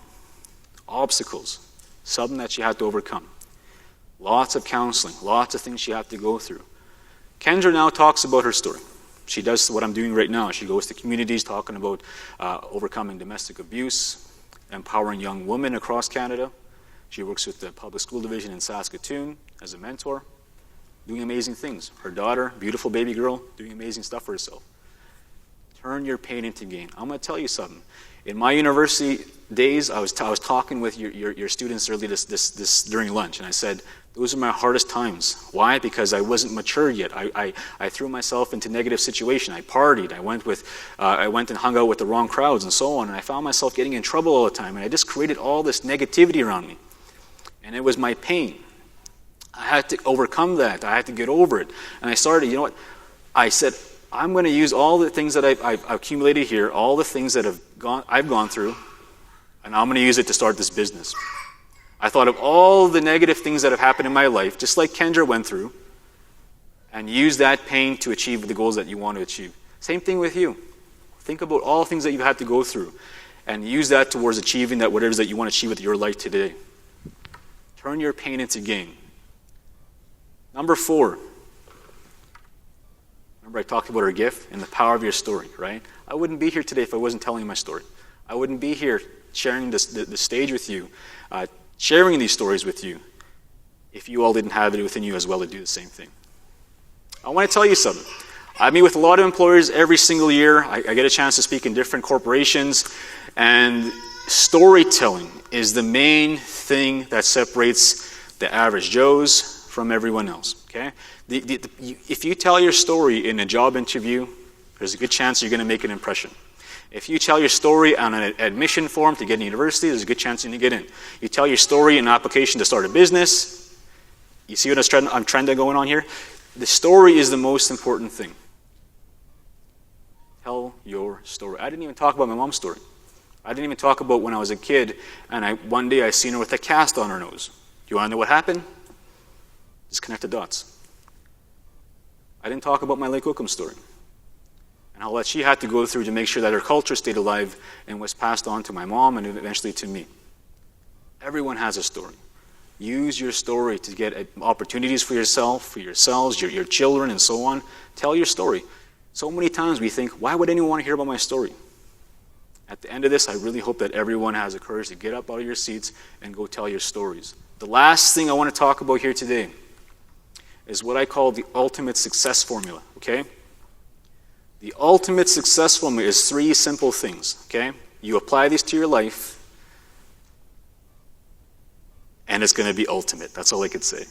obstacles, something that she had to overcome. Lots of counseling, lots of things she had to go through. Kendra now talks about her story. She does what I'm doing right now. She goes to communities talking about overcoming domestic abuse, empowering young women across Canada. She works with the public school division in Saskatoon as a mentor, doing amazing things. Her daughter, beautiful baby girl, doing amazing stuff for herself. Turn your pain into gain. I'm going to tell you something. In my university days, I was talking with your students early this during lunch, and I said, those are my hardest times. Why? Because I wasn't mature yet. I threw myself into negative situation. I partied. I went and hung out with the wrong crowds and so on, and I found myself getting in trouble all the time, and I just created all this negativity around me. And it was my pain. I had to overcome that. I had to get over it. And I started, you know what? I said, I'm going to use all the things that I've accumulated here, all the things that I've gone through, and I'm going to use it to start this business. I thought of all the negative things that have happened in my life, just like Kendra went through, and use that pain to achieve the goals that you want to achieve. Same thing with you. Think about all the things that you've had to go through, and use that towards achieving that whatever it is that you want to achieve with your life today. Turn your pain into gain. Number 4. Remember I talked about our gift and the power of your story, right? I wouldn't be here today if I wasn't telling my story. I wouldn't be here sharing the stage with you, sharing these stories with you, if you all didn't have it within you as well to do the same thing. I want to tell you something. I meet with a lot of employers every single year. I get a chance to speak in different corporations, and storytelling is the main thing that separates the average Joes from everyone else, okay? If you tell your story in a job interview, there's a good chance you're going to make an impression. If you tell your story on an admission form to get into university, there's a good chance you're going to get in. You tell your story in an application to start a business. You see what I'm trying to going on here? The story is the most important thing. Tell your story. I didn't even talk about my mom's story. I didn't even talk about when I was a kid and one day I seen her with a cast on her nose. Do you want to know what happened? Just connect the dots. I didn't talk about my Lake Wickham story and how that she had to go through to make sure that her culture stayed alive and was passed on to my mom and eventually to me. Everyone has a story. Use your story to get opportunities for yourself, for yourselves, your children, and so on. Tell your story. So many times we think, why would anyone want to hear about my story? At the end of this, I really hope that everyone has the courage to get up out of your seats and go tell your stories. The last thing I want to talk about here today is what I call the ultimate success formula, okay? The ultimate success formula is 3 simple things, okay? You apply these to your life, and it's going to be ultimate. That's all I could say.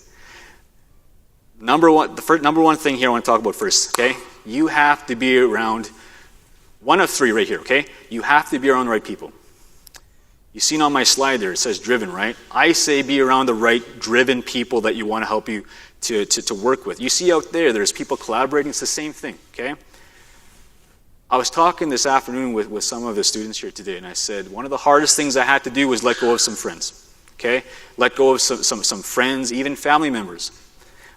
Number one thing here I want to talk about first, okay? You have to be around, one of 3 right here, okay? You have to be around the right people. You've seen on my slide there, it says driven, right? I say be around the right driven people that you want to help you to work with. You see out there, there's people collaborating. It's the same thing, okay? I was talking this afternoon with some of the students here today, and I said one of the hardest things I had to do was let go of some friends, okay? Let go of some friends, even family members.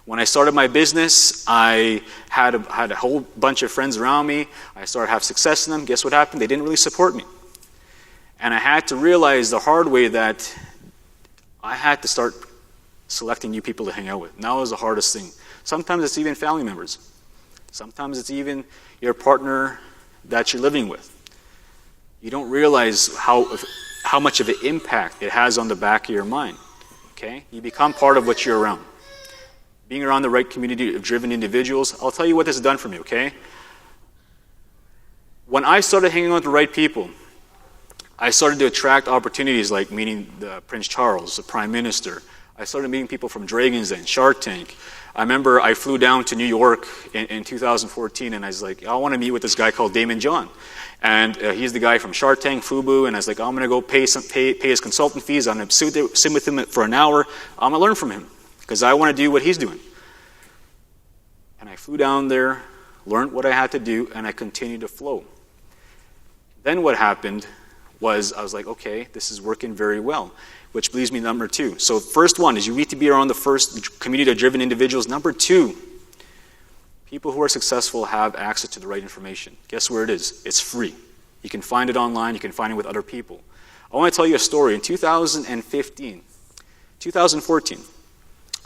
When I started my business, I had a whole bunch of friends around me. I started to have success in them. Guess what happened? They didn't really support me. And I had to realize the hard way that I had to start selecting new people to hang out with. And that was the hardest thing. Sometimes it's even family members. Sometimes it's even your partner that you're living with. You don't realize how much of an impact it has on the back of your mind. Okay? You become part of what you're around. Being around the right community of driven individuals, I'll tell you what this has done for me, okay? When I started hanging out with the right people, I started to attract opportunities like meeting Prince Charles, the Prime Minister. I started meeting people from Dragon's Den, Shark Tank. I remember I flew down to New York in 2014, and I was like, I want to meet with this guy called Damon John. And he's the guy from Shark Tank, FUBU, and I was like, I'm going to go pay his consultant fees. I'm going to sit with him for an hour. I'm going to learn from him because I want to do what he's doing. And I flew down there, learned what I had to do, and I continued to flow. Then what happened was I was like, okay, this is working very well, which leads me to number 2. So first one is you need to be around the first community-driven individuals. Number 2, people who are successful have access to the right information. Guess where it is? It's free. You can find it online. You can find it with other people. I want to tell you a story. In 2014,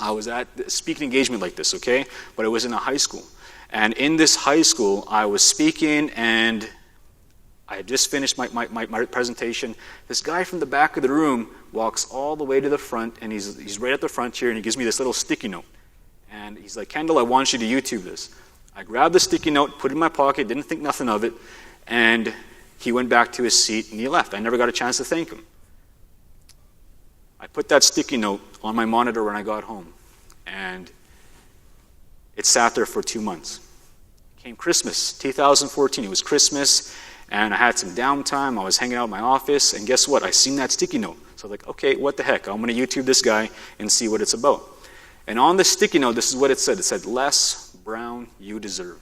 I was at a speaking engagement like this, okay? But it was in a high school. And in this high school, I was speaking, and I had just finished my presentation. This guy from the back of the room walks all the way to the front, and he's right at the front here, and he gives me this little sticky note. And he's like, Kendal, I want you to YouTube this. I grabbed the sticky note, put it in my pocket, didn't think nothing of it, and he went back to his seat, and he left. I never got a chance to thank him. I put that sticky note on my monitor when I got home, and it sat there for 2 months. Came Christmas, 2014. It was Christmas, and I had some downtime. I was hanging out in my office, and guess what? I seen that sticky note. So I was like, okay, what the heck? I'm going to YouTube this guy and see what it's about. And on the sticky note, this is what it said. It said, Les Brown, you deserve.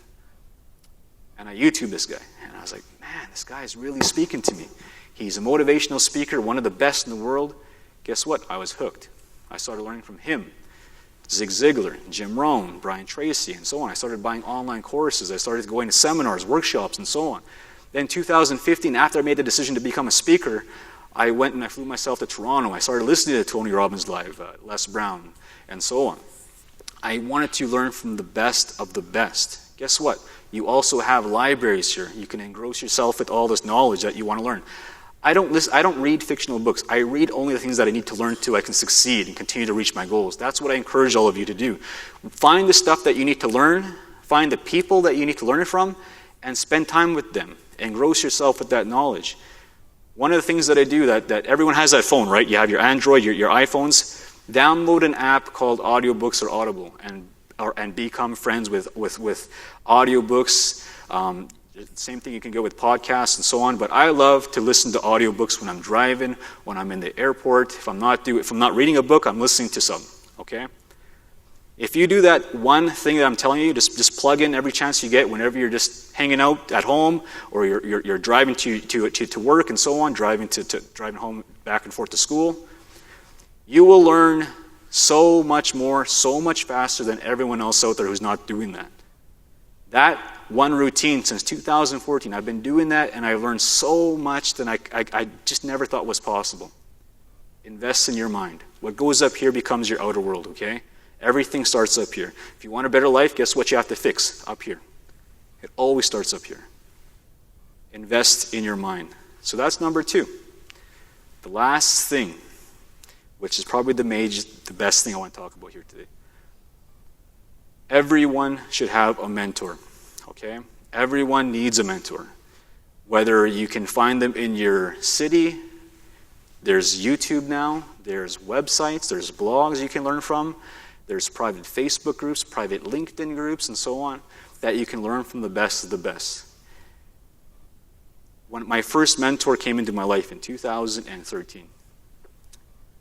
And I YouTubed this guy, and I was like, man, this guy is really speaking to me. He's a motivational speaker, one of the best in the world. Guess what? I was hooked. I started learning from him. Zig Ziglar, Jim Rohn, Brian Tracy, and so on. I started buying online courses. I started going to seminars, workshops, and so on. Then 2015, after I made the decision to become a speaker, I went and I flew myself to Toronto. I started listening to Tony Robbins Live, Les Brown, and so on. I wanted to learn from the best of the best. Guess what? You also have libraries here. You can engross yourself with all this knowledge that you want to learn. I don't read fictional books. I read only the things that I need to learn so I can succeed and continue to reach my goals. That's what I encourage all of you to do. Find the stuff that you need to learn, find the people that you need to learn it from, and spend time with them. Engross yourself with that knowledge. One of the things that I do, that everyone has that phone, right? You have your Android, your iPhones. Download an app called Audiobooks or Audible and become friends with audiobooks. The same thing you can go with podcasts and so on, but I love to listen to audiobooks when I'm driving, when I'm in the airport. If I'm not reading a book, I'm listening to some, okay? If you do that one thing that I'm telling you, just plug in every chance you get whenever you're just hanging out at home or you're driving to work and so on, driving home back and forth to school, you will learn so much more, so much faster than everyone else out there who's not doing that. That one routine since 2014, I've been doing that and I've learned so much that I just never thought was possible. Invest in your mind. What goes up here becomes your outer world, okay? Everything starts up here. If you want a better life, guess what you have to fix? Up here. It always starts up here. Invest in your mind. So that's number 2. The last thing, which is probably the best thing I want to talk about here today. Everyone should have a mentor, okay? Everyone needs a mentor. Whether you can find them in your city, there's YouTube now, there's websites, there's blogs you can learn from, there's private Facebook groups, private LinkedIn groups, and so on, that you can learn from the best of the best. When my first mentor came into my life in 2013,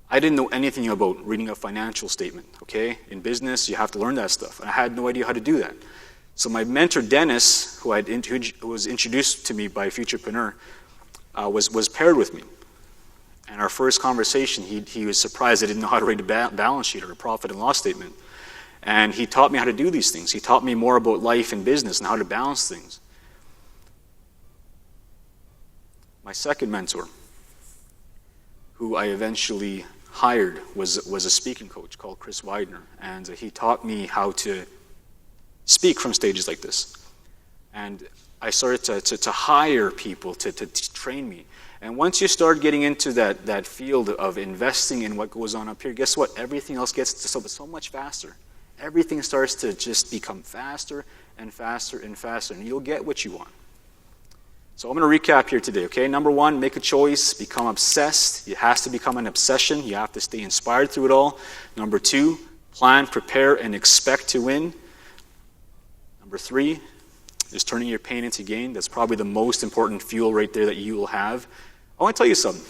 I didn't know anything about reading a financial statement, okay? In business, you have to learn that stuff. I had no idea how to do that. So my mentor, Dennis, who was introduced to me by a futurepreneur, was paired with me. And our first conversation, he was surprised I didn't know how to read a balance sheet or a profit and loss statement. And he taught me how to do these things. He taught me more about life and business and how to balance things. My second mentor, who I eventually hired, was a speaking coach called Chris Widener. And he taught me how to speak from stages like this. And I started to hire people to train me. And once you start getting into that field of investing in what goes on up here, guess what? Everything else gets so much faster. Everything starts to just become faster and faster and faster, and you'll get what you want. So I'm going to recap here today, okay? Number 1, make a choice, become obsessed. It has to become an obsession. You have to stay inspired through it all. Number 2, plan, prepare, and expect to win. Number 3 is turning your pain into gain. That's probably the most important fuel right there that you will have. I want to tell you something.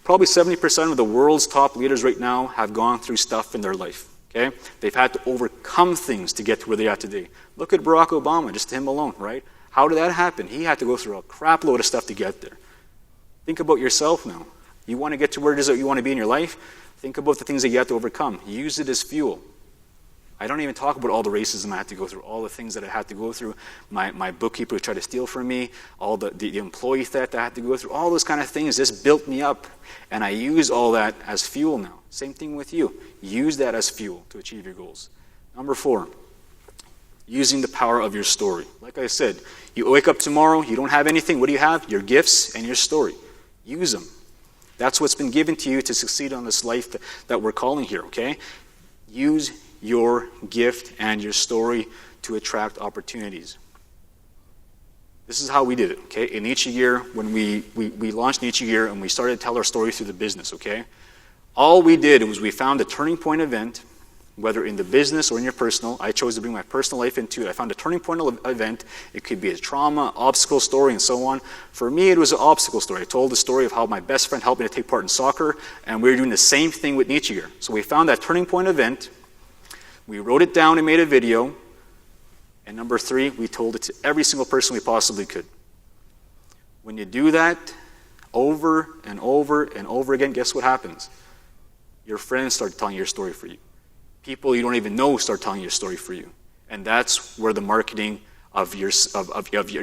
Probably 70% of the world's top leaders right now have gone through stuff in their life, okay? They've had to overcome things to get to where they are today. Look at Barack Obama, just him alone, right? How did that happen? He had to go through a crap load of stuff to get there. Think about yourself now. You want to get to where it is that you want to be in your life? Think about the things that you have to overcome. Use it as fuel. I don't even talk about all the racism I had to go through, all the things that I had to go through, my bookkeeper who tried to steal from me, all the employee theft I had to go through, all those kind of things just built me up. And I use all that as fuel now. Same thing with you. Use that as fuel to achieve your goals. Number 4, using the power of your story. Like I said, you wake up tomorrow, you don't have anything. What do you have? Your gifts and your story. Use them. That's what's been given to you to succeed on this life that we're calling here, okay? Use your gift and your story to attract opportunities. This is how we did it, okay? In each year, when we launched each year and we started to tell our story through the business, okay? All we did was we found a turning point event, whether in the business or in your personal. I chose to bring my personal life into it. I found a turning point event. It could be a trauma, obstacle story, and so on. For me, it was an obstacle story. I told the story of how my best friend helped me to take part in soccer, and we were doing the same thing with Nietzsche. So we found that turning point event. We wrote it down and made a video. And number 3, we told it to every single person we possibly could. When you do that over and over and over again, guess what happens? Your friends start telling your story for you. People you don't even know start telling your story for you. And that's where the marketing of your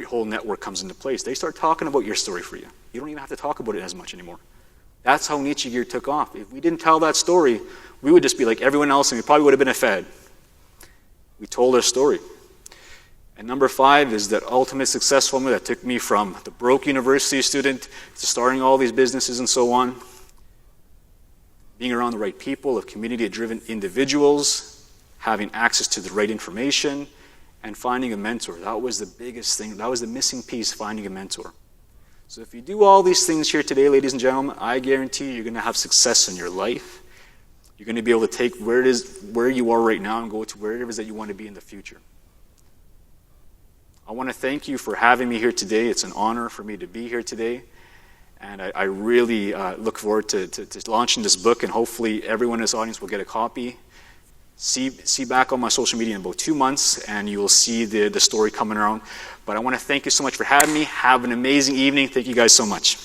whole network comes into place. They start talking about your story for you. You don't even have to talk about it as much anymore. That's how Nietzsche Gear took off. If we didn't tell that story, we would just be like everyone else, and we probably would have been a fad. We told our story. And number 5 is that ultimate success formula that took me from the broke university student to starting all these businesses and so on. Being around the right people, of community-driven individuals, having access to the right information, and finding a mentor. That was the biggest thing. That was the missing piece, finding a mentor. So if you do all these things here today, ladies and gentlemen, I guarantee you're going to have success in your life. You're going to be able to take where you are right now and go to where it is that you want to be in the future. I want to thank you for having me here today. It's an honor for me to be here today. And I really look forward to launching this book, and hopefully everyone in this audience will get a copy. See back on my social media in about 2 months, and you will see the story coming around. But I want to thank you so much for having me. Have an amazing evening. Thank you guys so much.